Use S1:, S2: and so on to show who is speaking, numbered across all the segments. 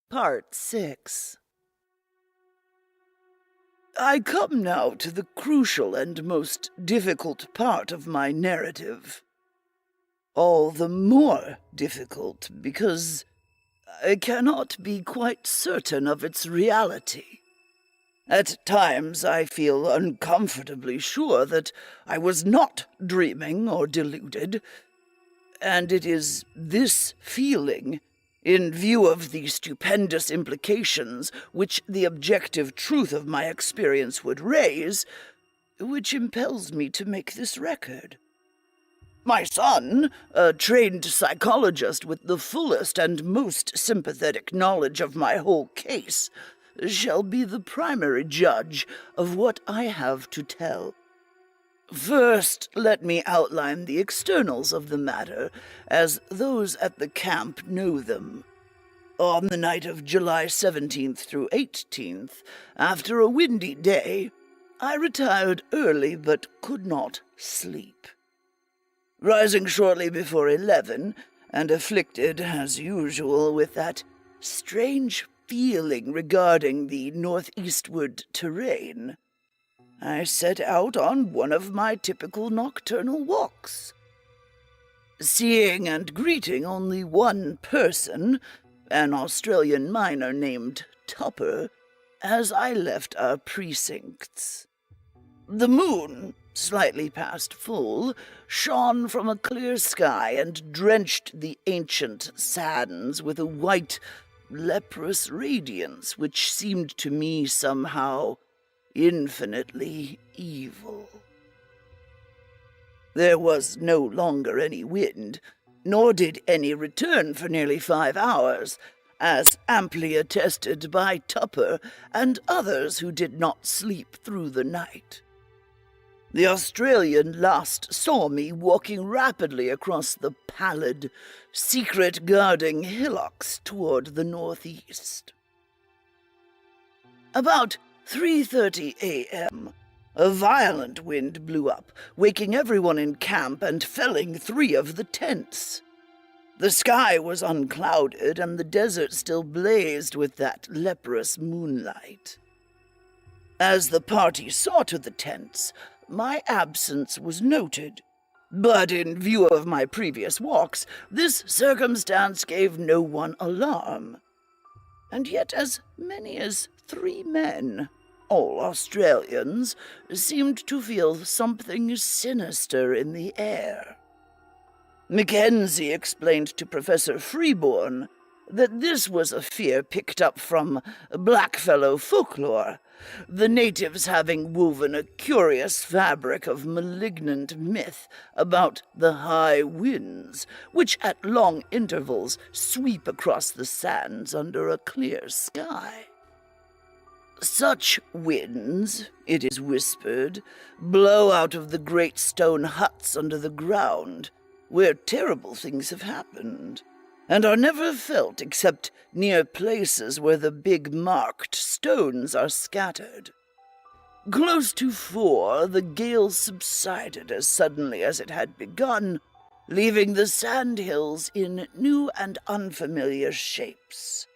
S1: Part 6. I come now to the crucial and most difficult part of my narrative. All the more difficult because I cannot be quite certain of its reality. At times I feel uncomfortably sure that I was not dreaming or deluded, and it is this feeling, in view of the stupendous implications which the objective truth of my experience would raise, which impels me to make this record. My son, a trained psychologist with the fullest and most sympathetic knowledge of my whole case, shall be the primary judge of what I have to tell. First, let me outline the externals of the matter, as those at the camp know them. On the night of July 17th through 18th, after a windy day, I retired early but could not sleep. Rising shortly before 11, and afflicted, as usual, with that strange feeling regarding the northeastward terrain, I set out on one of my typical nocturnal walks. Seeing and greeting only one person, an Australian miner named Tupper, as I left our precincts. The moon, slightly past full, shone from a clear sky and drenched the ancient sands with a white, leprous radiance which seemed to me somehow infinitely evil. There was no longer any wind, nor did any return for nearly 5 hours, as amply attested by Tupper and others who did not sleep through the night. The Australian last saw me walking rapidly across the pallid, secret-guarding hillocks toward the northeast. About 3:30 a.m., a violent wind blew up, waking everyone in camp and felling 3 of the tents. The sky was unclouded, and the desert still blazed with that leprous moonlight. As the party saw to the tents, my absence was noted, but in view of my previous walks, this circumstance gave no one alarm. And yet as many as 3 men, all Australians, seemed to feel something sinister in the air. Mackenzie explained to Professor Freeborn that this was a fear picked up from blackfellow folklore, the natives having woven a curious fabric of malignant myth about the high winds, which at long intervals sweep across the sands under a clear sky. Such winds, it is whispered, blow out of the great stone huts under the ground, where terrible things have happened, and are never felt except near places where the big marked stones are scattered. Close to 4, the gale subsided as suddenly as it had begun, leaving the sandhills in new and unfamiliar shapes.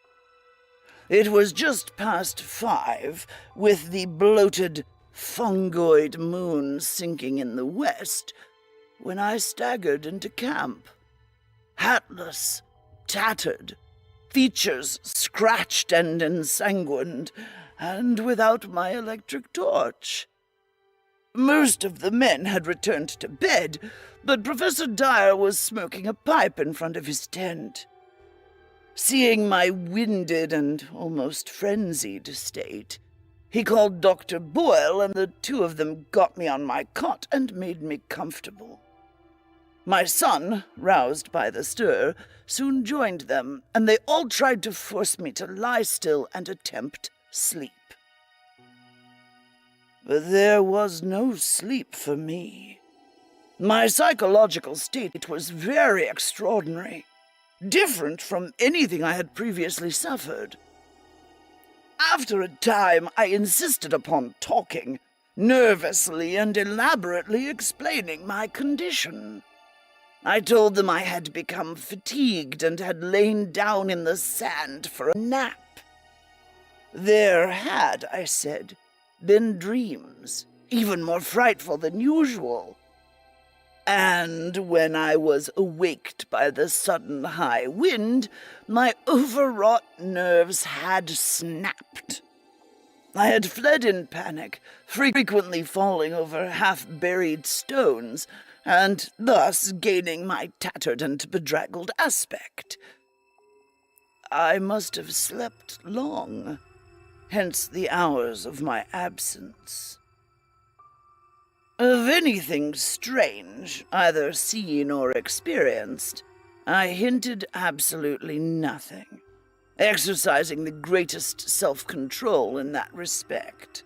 S1: It was just past 5, with the bloated, fungoid moon sinking in the west, when I staggered into camp, hatless, tattered, features scratched and ensanguined, and without my electric torch. Most of the men had returned to bed, but Professor Dyer was smoking a pipe in front of his tent. Seeing my winded and almost frenzied state, he called Dr. Boyle, and the 2 of them got me on my cot and made me comfortable. My son, roused by the stir, soon joined them, and they all tried to force me to lie still and attempt sleep. But there was no sleep for me. My psychological state was very extraordinary, different from anything I had previously suffered. After a time, I insisted upon talking, nervously and elaborately explaining my condition. I told them I had become fatigued and had lain down in the sand for a nap. There had, I said, been dreams, even more frightful than usual. And when I was awaked by the sudden high wind, my overwrought nerves had snapped. I had fled in panic, frequently falling over half-buried stones, and thus gaining my tattered and bedraggled aspect. I must have slept long, hence the hours of my absence. Of anything strange, either seen or experienced, I hinted absolutely nothing, exercising the greatest self-control in that respect.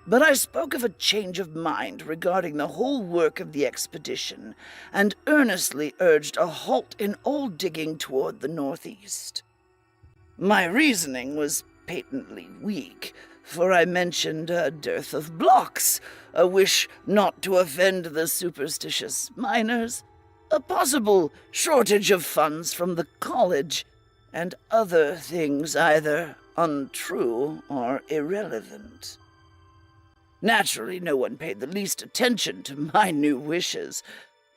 S1: But I spoke of a change of mind regarding the whole work of the expedition, and earnestly urged a halt in all digging toward the northeast. My reasoning was patently weak, for I mentioned a dearth of blocks, a wish not to offend the superstitious miners, a possible shortage of funds from the college, and other things either untrue or irrelevant. Naturally, no one paid the least attention to my new wishes,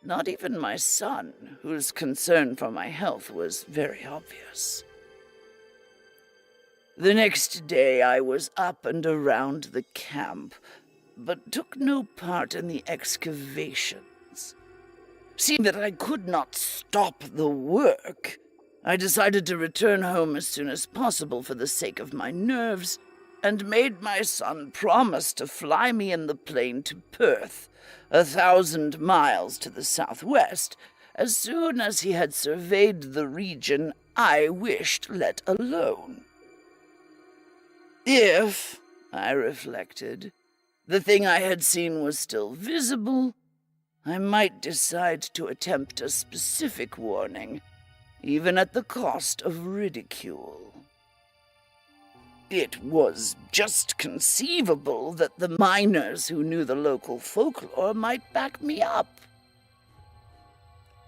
S1: not even my son, whose concern for my health was very obvious. The next day I was up and around the camp, but took no part in the excavations. Seeing that I could not stop the work, I decided to return home as soon as possible for the sake of my nerves, and made my son promise to fly me in the plane to Perth, 1,000 miles to the southwest, as soon as he had surveyed the region I wished let alone. If, I reflected, the thing I had seen was still visible, I might decide to attempt a specific warning, even at the cost of ridicule. It was just conceivable that the miners who knew the local folklore might back me up.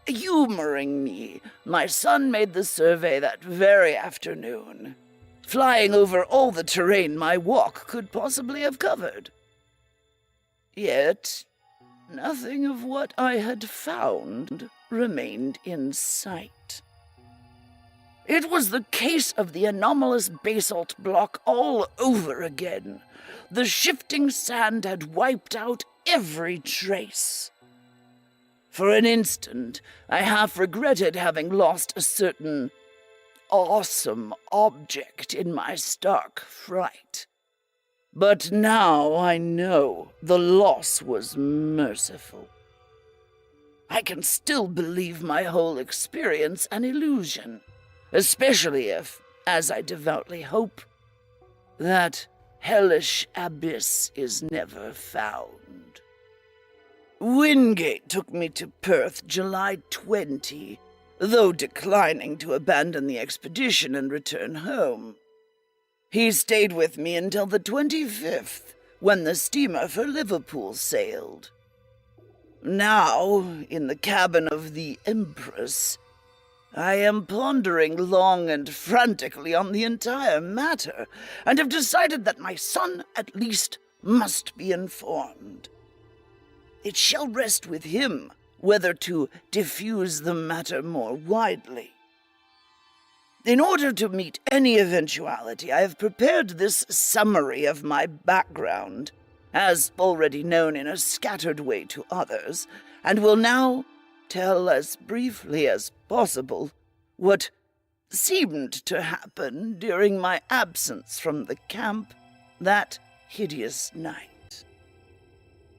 S1: Humoring me, my son made the survey that very afternoon, flying over all the terrain my walk could possibly have covered. Yet, nothing of what I had found remained in sight. It was the case of the anomalous basalt block all over again. The shifting sand had wiped out every trace. For an instant, I half regretted having lost a certain awesome object in my stark fright. But now I know the loss was merciful. I can still believe my whole experience an illusion, especially if, as I devoutly hope, that hellish abyss is never found. Wingate took me to Perth July 20, though declining to abandon the expedition and return home. He stayed with me until the 25th, when the steamer for Liverpool sailed. Now, in the cabin of the Empress, I am pondering long and frantically on the entire matter, and have decided that my son, at least, must be informed. It shall rest with him whether to diffuse the matter more widely. In order to meet any eventuality, I have prepared this summary of my background, as already known in a scattered way to others, and will now tell as briefly as possible what seemed to happen during my absence from the camp that hideous night.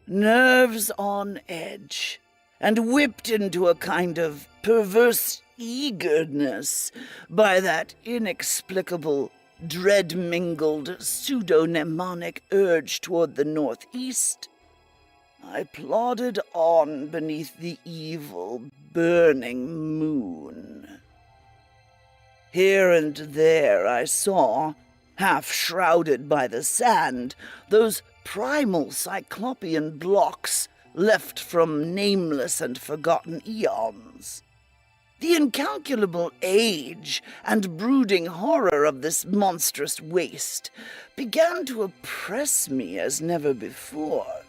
S1: Nerves on edge, and whipped into a kind of perverse eagerness by that inexplicable, dread-mingled, pseudo-mnemonic urge toward the northeast, I plodded on beneath the evil, burning moon. Here and there I saw, half shrouded by the sand, those primal cyclopean blocks left from nameless and forgotten eons. The incalculable age and brooding horror of this monstrous waste began to oppress me as never before,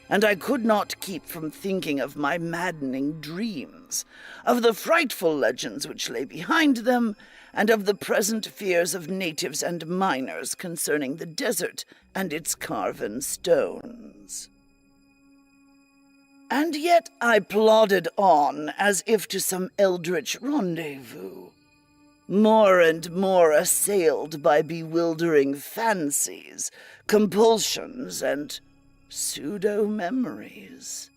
S1: and I could not keep from thinking of my maddening dreams, of the frightful legends which lay behind them, and of the present fears of natives and miners concerning the desert and its carven stones. And yet I plodded on as if to some eldritch rendezvous, more and more assailed by bewildering fancies, compulsions, and pseudo-memories.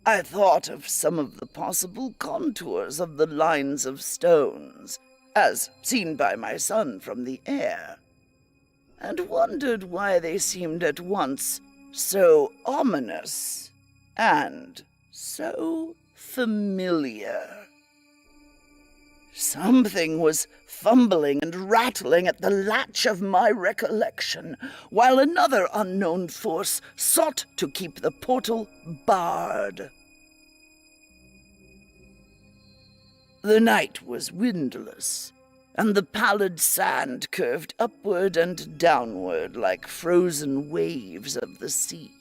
S1: I thought of some of the possible contours of the lines of stones, as seen by my son from the air, and wondered why they seemed at once so ominous and so familiar. Something was fumbling and rattling at the latch of my recollection, while another unknown force sought to keep the portal barred. The night was windless, and the pallid sand curved upward and downward like frozen waves of the sea.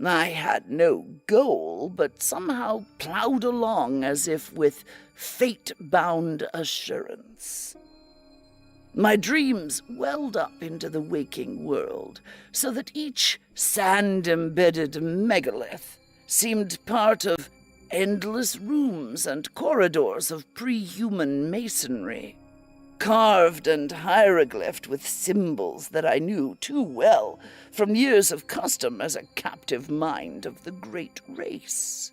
S1: I had no goal, but somehow plowed along as if with fate-bound assurance. My dreams welled up into the waking world, so that each sand-embedded megalith seemed part of endless rooms and corridors of pre-human masonry, carved and hieroglyphed with symbols that I knew too well from years of custom as a captive mind of the great race.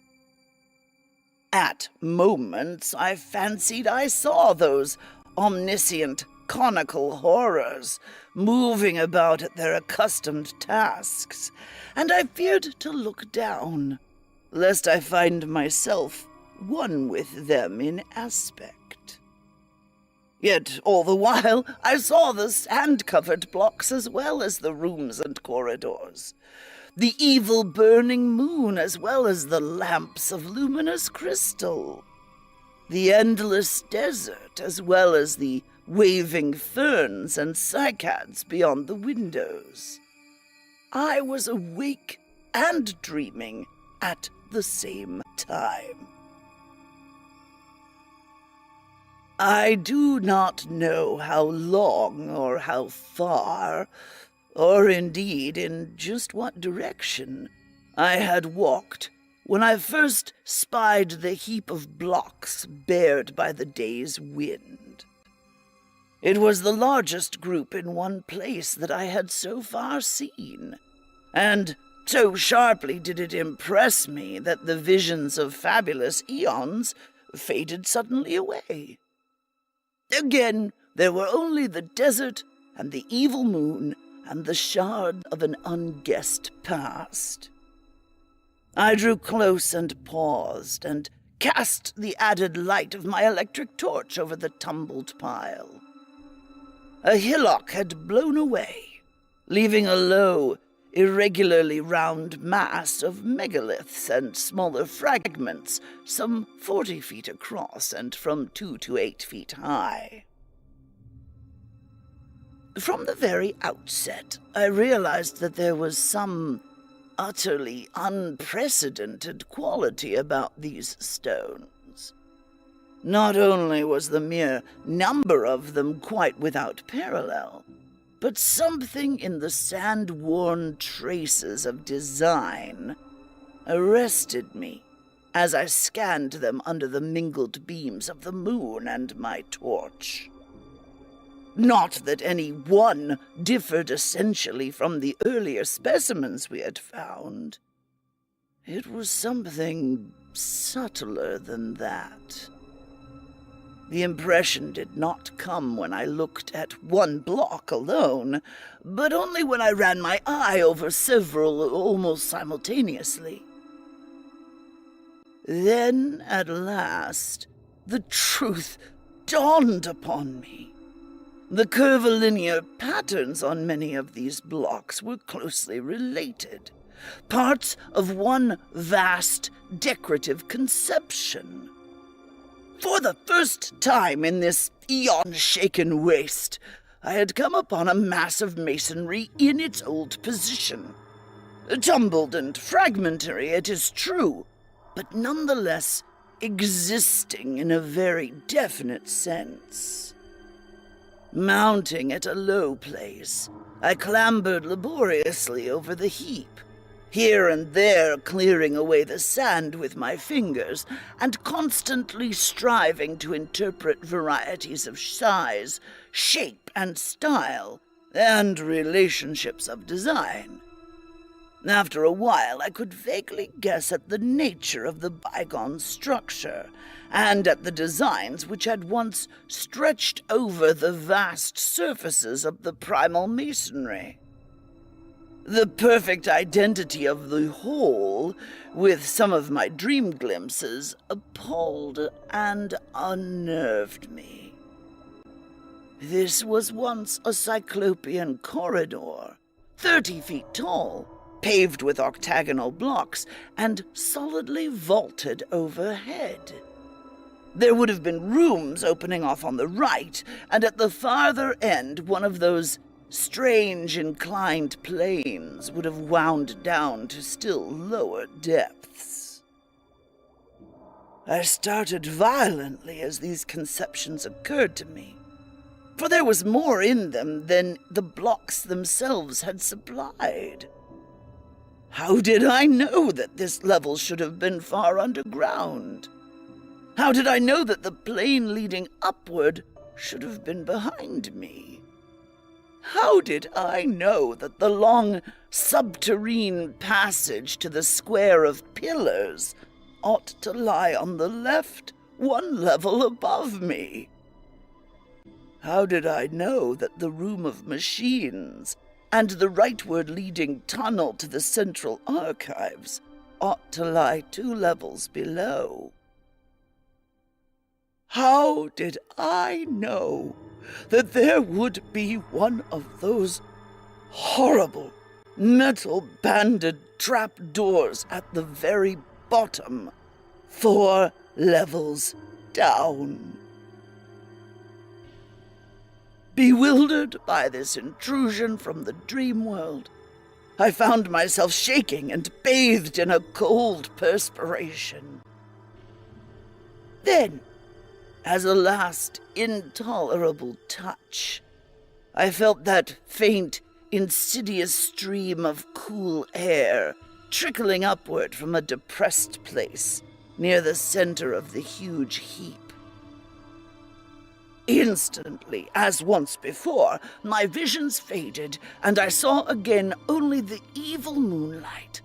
S1: At moments I fancied I saw those omniscient conical horrors moving about at their accustomed tasks, and I feared to look down, lest I find myself one with them in aspect. Yet all the while I saw the sand-covered blocks as well as the rooms and corridors, the evil burning moon as well as the lamps of luminous crystal, the endless desert as well as the waving ferns and cycads beyond the windows. I was awake and dreaming at the same time. I do not know how long or how far, or indeed in just what direction, I had walked when I first spied the heap of blocks bared by the day's wind. It was the largest group in one place that I had so far seen, and so sharply did it impress me that the visions of fabulous eons faded suddenly away. Again, there were only the desert and the evil moon and the shard of an unguessed past. I drew close and paused, and cast the added light of my electric torch over the tumbled pile. A hillock had blown away, leaving a low, irregularly round mass of megaliths and smaller fragments, some 40 feet across and from 2 to 8 feet high. From the very outset, I realized that there was some utterly unprecedented quality about these stones. Not only was the mere number of them quite without parallel, but something in the sand-worn traces of design arrested me as I scanned them under the mingled beams of the moon and my torch. Not that any one differed essentially from the earlier specimens we had found. It was something subtler than that. The impression did not come when I looked at one block alone, but only when I ran my eye over several almost simultaneously. Then, at last, the truth dawned upon me. The curvilinear patterns on many of these blocks were closely related, parts of one vast decorative conception. For the first time in this eon-shaken waste, I had come upon a mass of masonry in its old position. Tumbled and fragmentary, it is true, but nonetheless existing in a very definite sense. Mounting at a low place, I clambered laboriously over the heap, here and there clearing away the sand with my fingers, and constantly striving to interpret varieties of size, shape, and style, and relationships of design. After a while, I could vaguely guess at the nature of the bygone structure, and at the designs which had once stretched over the vast surfaces of the primal masonry. The perfect identity of the whole, with some of my dream glimpses, appalled and unnerved me. This was once a cyclopean corridor, 30 feet tall, paved with octagonal blocks, and solidly vaulted overhead. There would have been rooms opening off on the right, and at the farther end one of those strange inclined planes would have wound down to still lower depths. I started violently as these conceptions occurred to me, for there was more in them than the blocks themselves had supplied. How did I know that this level should have been far underground? How did I know that the plane leading upward should have been behind me? How did I know that the long subterranean passage to the square of pillars ought to lie on the left, one level above me? How did I know that the room of machines and the rightward leading tunnel to the central archives ought to lie 2 levels below? How did I know that there would be one of those horrible metal-banded trapdoors at the very bottom, 4 levels down? Bewildered by this intrusion from the dream world, I found myself shaking and bathed in a cold perspiration. Then, as a last intolerable touch, I felt that faint, insidious stream of cool air trickling upward from a depressed place near the center of the huge heap. Instantly, as once before, my visions faded, and I saw again only the evil moonlight,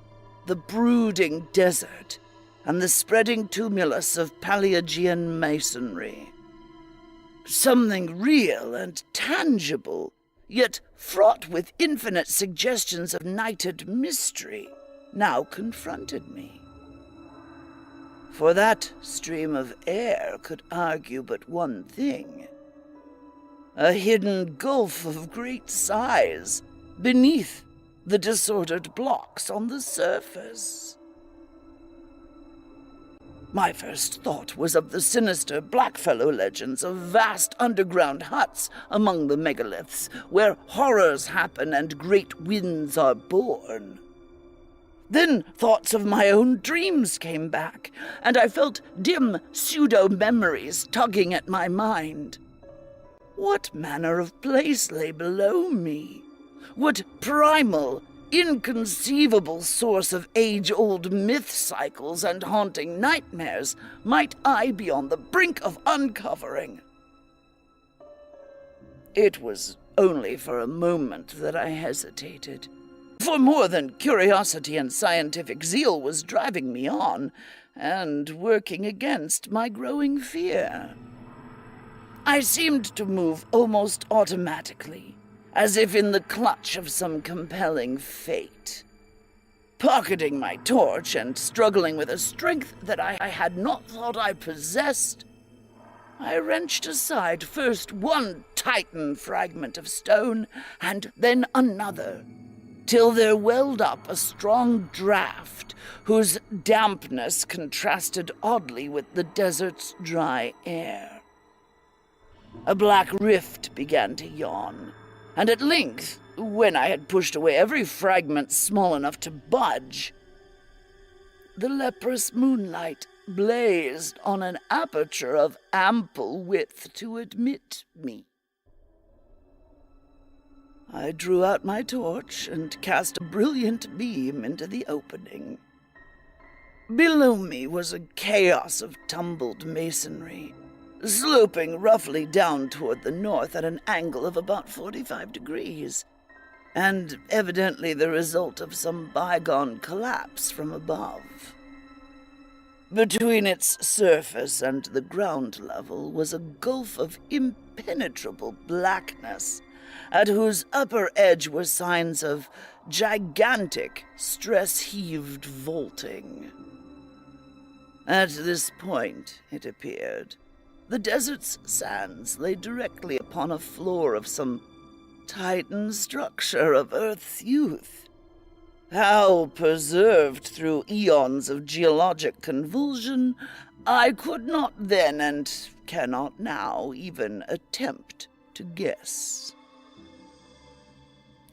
S1: the brooding desert, and the spreading tumulus of Paleogean masonry. Something real and tangible, yet fraught with infinite suggestions of nighted mystery, now confronted me. For that stream of air could argue but one thing: a hidden gulf of great size beneath the disordered blocks on the surface. My first thought was of the sinister Blackfellow legends of vast underground huts among the megaliths, where horrors happen and great winds are born. Then thoughts of my own dreams came back, and I felt dim pseudo-memories tugging at my mind. What manner of place lay below me? What primal, inconceivable source of age-old myth cycles and haunting nightmares might I be on the brink of uncovering? It was only for a moment that I hesitated, for more than curiosity and scientific zeal was driving me on and working against my growing fear. I seemed to move almost automatically, as if in the clutch of some compelling fate. Pocketing my torch and struggling with a strength that I had not thought I possessed, I wrenched aside first one titan fragment of stone, and then another, till there welled up a strong draught whose dampness contrasted oddly with the desert's dry air. A black rift began to yawn, and at length, when I had pushed away every fragment small enough to budge, the leprous moonlight blazed on an aperture of ample width to admit me. I drew out my torch and cast a brilliant beam into the opening. Below me was a chaos of tumbled masonry, sloping roughly down toward the north at an angle of about 45 degrees, and evidently the result of some bygone collapse from above. Between its surface and the ground level was a gulf of impenetrable blackness, at whose upper edge were signs of gigantic, stress-heaved vaulting. At this point, it appeared, the desert's sands lay directly upon a floor of some titan structure of Earth's youth. How preserved through eons of geologic convulsion, I could not then and cannot now even attempt to guess.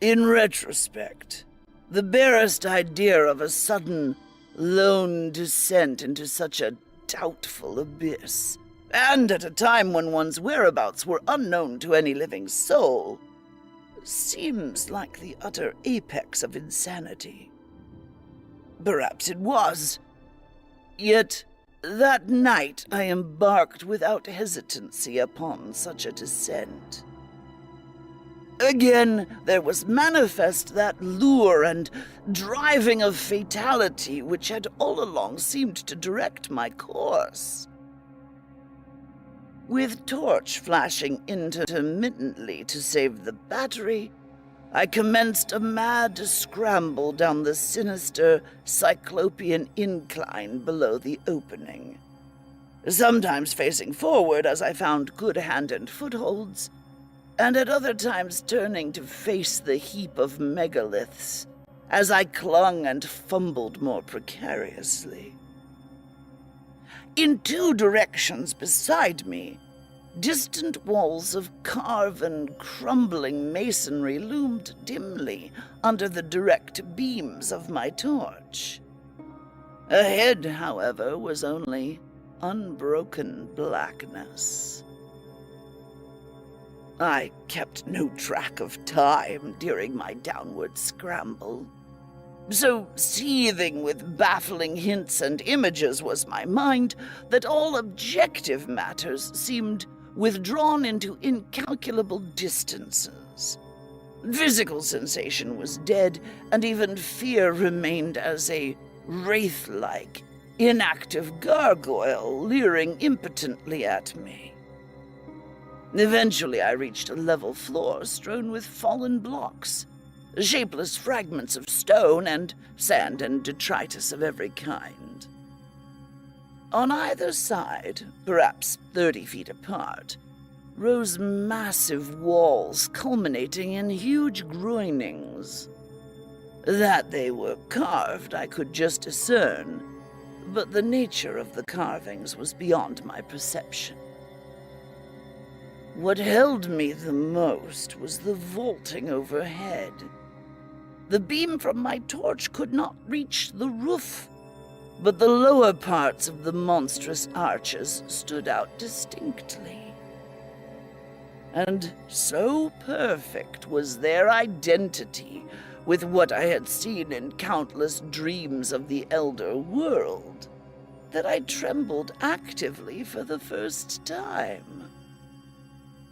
S1: In retrospect, the barest idea of a sudden, lone descent into such a doubtful abyss, and at a time when one's whereabouts were unknown to any living soul, seems like the utter apex of insanity. Perhaps it was. Yet, that night I embarked without hesitancy upon such a descent. Again, there was manifest that lure and driving of fatality which had all along seemed to direct my course. With torch flashing intermittently to save the battery, I commenced a mad scramble down the sinister cyclopean incline below the opening, sometimes facing forward as I found good hand and footholds, and at other times turning to face the heap of megaliths as I clung and fumbled more precariously. In two directions beside me, distant walls of carven, crumbling masonry loomed dimly under the direct beams of my torch. Ahead, however, was only unbroken blackness. I kept no track of time during my downward scramble. So seething with baffling hints and images was my mind that all objective matters seemed withdrawn into incalculable distances. Physical sensation was dead, and even fear remained as a wraith-like, inactive gargoyle leering impotently at me. Eventually I reached a level floor strewn with fallen blocks, shapeless fragments of stone and sand and detritus of every kind. On either side, perhaps 30 feet apart, rose massive walls culminating in huge groinings. That they were carved I could just discern, but the nature of the carvings was beyond my perception. What held me the most was the vaulting overhead. The beam from my torch could not reach the roof, but the lower parts of the monstrous arches stood out distinctly. And so perfect was their identity with what I had seen in countless dreams of the elder world that I trembled actively for the first time.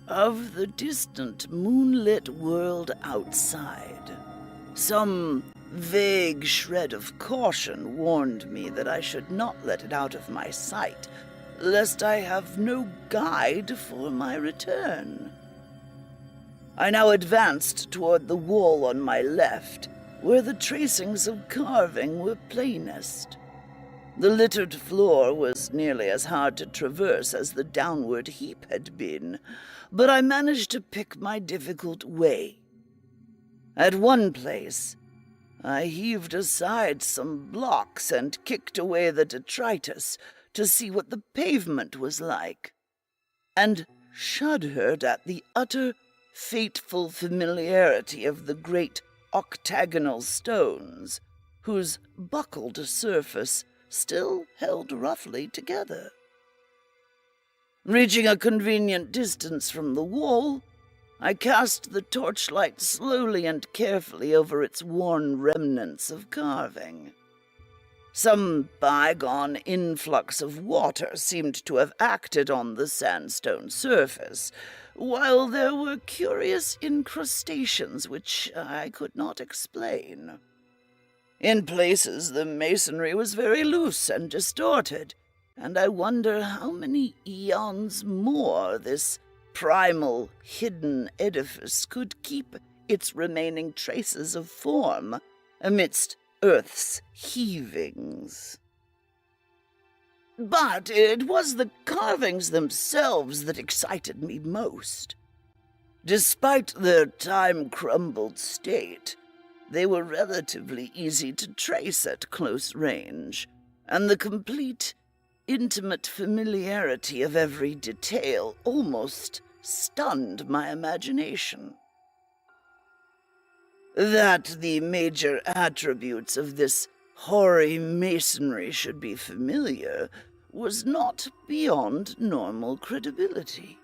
S1: Of the distant moonlit world outside, some vague shred of caution warned me that I should not let it out of my sight, lest I have no guide for my return. I now advanced toward the wall on my left, where the tracings of carving were plainest. The littered floor was nearly as hard to traverse as the downward heap had been, but I managed to pick my difficult way. At one place, I heaved aside some blocks and kicked away the detritus to see what the pavement was like, and shuddered at the utter fateful familiarity of the great octagonal stones, whose buckled surface still held roughly together. Reaching a convenient distance from the wall, I cast the torchlight slowly and carefully over its worn remnants of carving. Some bygone influx of water seemed to have acted on the sandstone surface, while there were curious incrustations which I could not explain. In places, the masonry was very loose and distorted, and I wonder how many eons more this primal, hidden edifice could keep its remaining traces of form amidst Earth's heavings. But it was the carvings themselves that excited me most. Despite their time-crumbled state, they were relatively easy to trace at close range, and the complete, intimate familiarity of every detail almost stunned my imagination. That the major attributes of this hoary masonry should be familiar was not beyond normal credibility.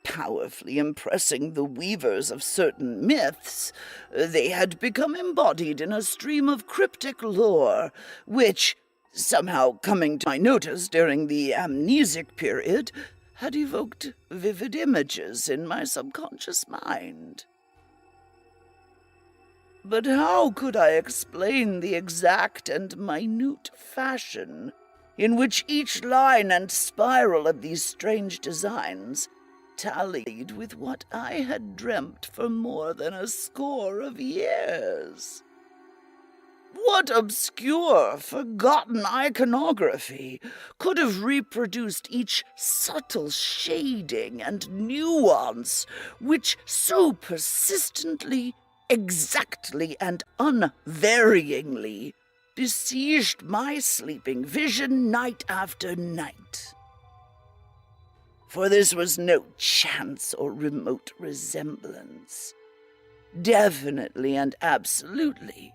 S1: Powerfully impressing the weavers of certain myths, they had become embodied in a stream of cryptic lore, which, somehow coming to my notice during the amnesic period, had evoked vivid images in my subconscious mind. But how could I explain the exact and minute fashion in which each line and spiral of these strange designs tallied with what I had dreamt for more than a score of years? What obscure, forgotten iconography could have reproduced each subtle shading and nuance which so persistently, exactly, and unvaryingly besieged my sleeping vision night after night? For this was no chance or remote resemblance. Definitely and absolutely,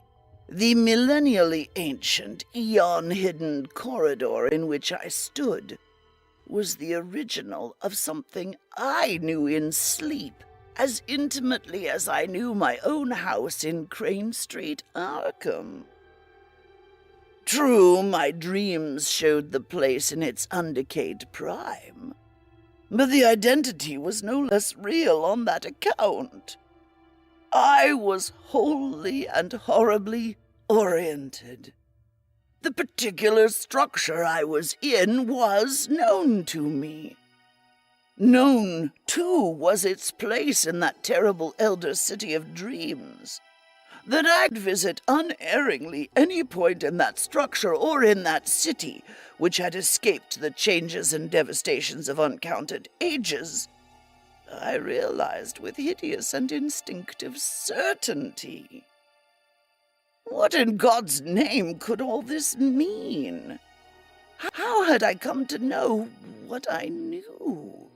S1: the millennially ancient, eon-hidden corridor in which I stood was the original of something I knew in sleep as intimately as I knew my own house in Crane Street, Arkham. True, my dreams showed the place in its undecayed prime, but the identity was no less real on that account. I was wholly and horribly oriented. The particular structure I was in was known to me. Known, too, was its place in that terrible elder city of dreams. That I'd visit unerringly any point in that structure or in that city which had escaped the changes and devastations of uncounted ages, I realized with hideous and instinctive certainty. What in God's name could all this mean? How had I come to know what I knew?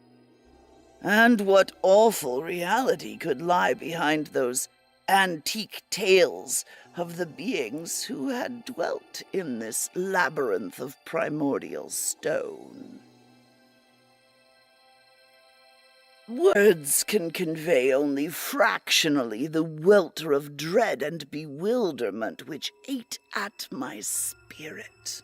S1: And what awful reality could lie behind those antique tales of the beings who had dwelt in this labyrinth of primordial stone? Words can convey only fractionally the welter of dread and bewilderment which ate at my spirit.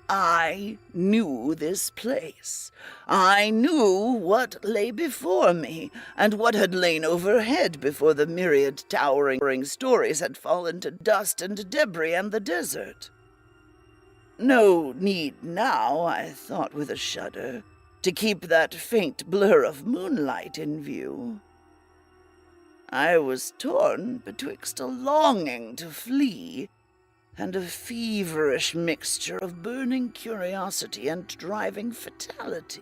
S1: I knew this place. I knew what lay before me, and what had lain overhead before the myriad towering stories had fallen to dust and debris and the desert. No need now, I thought with a shudder, to keep that faint blur of moonlight in view. I was torn betwixt a longing to flee and a feverish mixture of burning curiosity and driving fatality.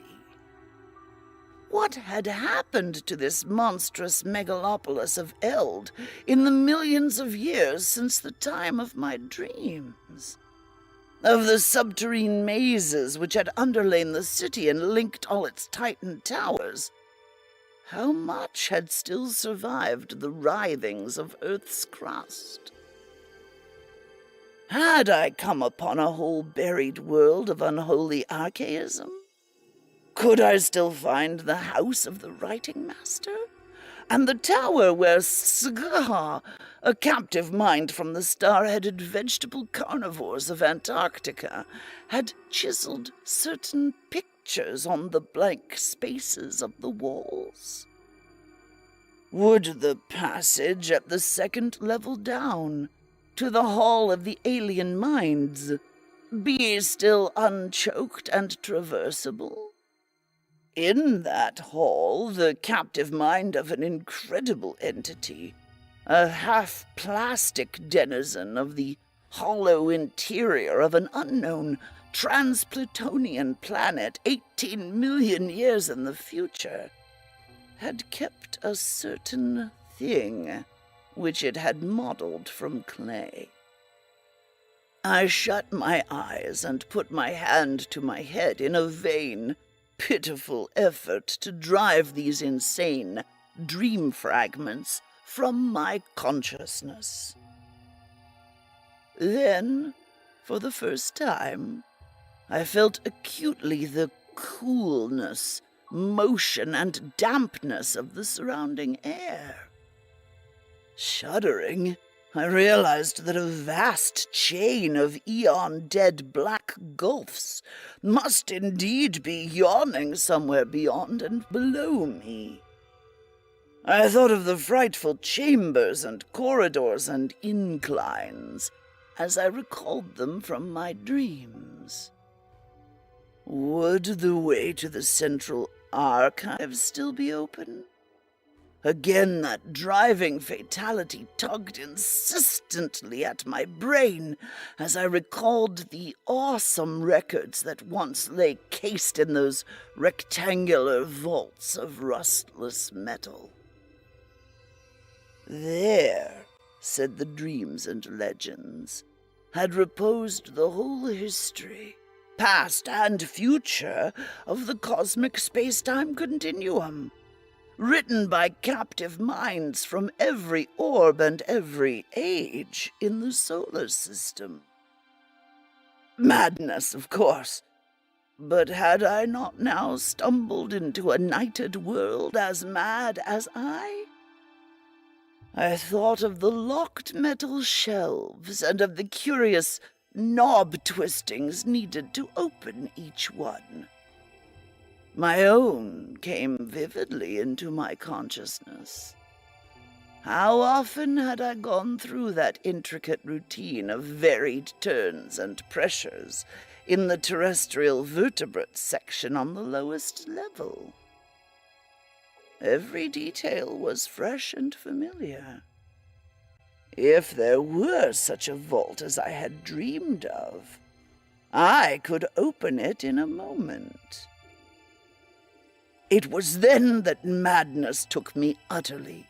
S1: What had happened to this monstrous megalopolis of Eld in the millions of years since the time of my dreams? Of the subterranean mazes which had underlain the city and linked all its Titan towers, how much had still survived the writhings of Earth's crust? Had I come upon a whole buried world of unholy archaism? Could I still find the house of the writing master? And the tower where Sgah, a captive mind from the star-headed vegetable carnivores of Antarctica, had chiseled certain pictures on the blank spaces of the walls? Would the passage at the second level down, to the Hall of the Alien Minds, be still unchoked and traversable? In that hall, the captive mind of an incredible entity, a half-plastic denizen of the hollow interior of an unknown trans-Plutonian planet 18 million years in the future, had kept a certain thing which it had modeled from clay. I shut my eyes and put my hand to my head in a vain, pitiful effort to drive these insane dream fragments from my consciousness. Then, for the first time, I felt acutely the coolness, motion, and dampness of the surrounding air. Shuddering, I realized that a vast chain of eon-dead black gulfs must indeed be yawning somewhere beyond and below me. I thought of the frightful chambers and corridors and inclines as I recalled them from my dreams. Would the way to the Central Archive still be open? Again that driving fatality tugged insistently at my brain as I recalled the awesome records that once lay cased in those rectangular vaults of rustless metal. There, said the dreams and legends, had reposed the whole history, past and future, of the cosmic space-time continuum, written by captive minds from every orb and every age in the solar system. Madness, of course. But had I not now stumbled into a nighted world as mad as I? I thought of the locked metal shelves and of the curious knob twistings needed to open each one. My own came vividly into my consciousness. How often had I gone through that intricate routine of varied turns and pressures in the terrestrial vertebrate section on the lowest level? Every detail was fresh and familiar. If there were such a vault as I had dreamed of, I could open it in a moment. It was then that madness took me utterly.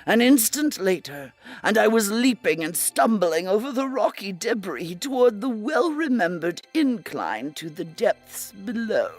S1: An instant later, and I was leaping and stumbling over the rocky debris toward the well-remembered incline to the depths below.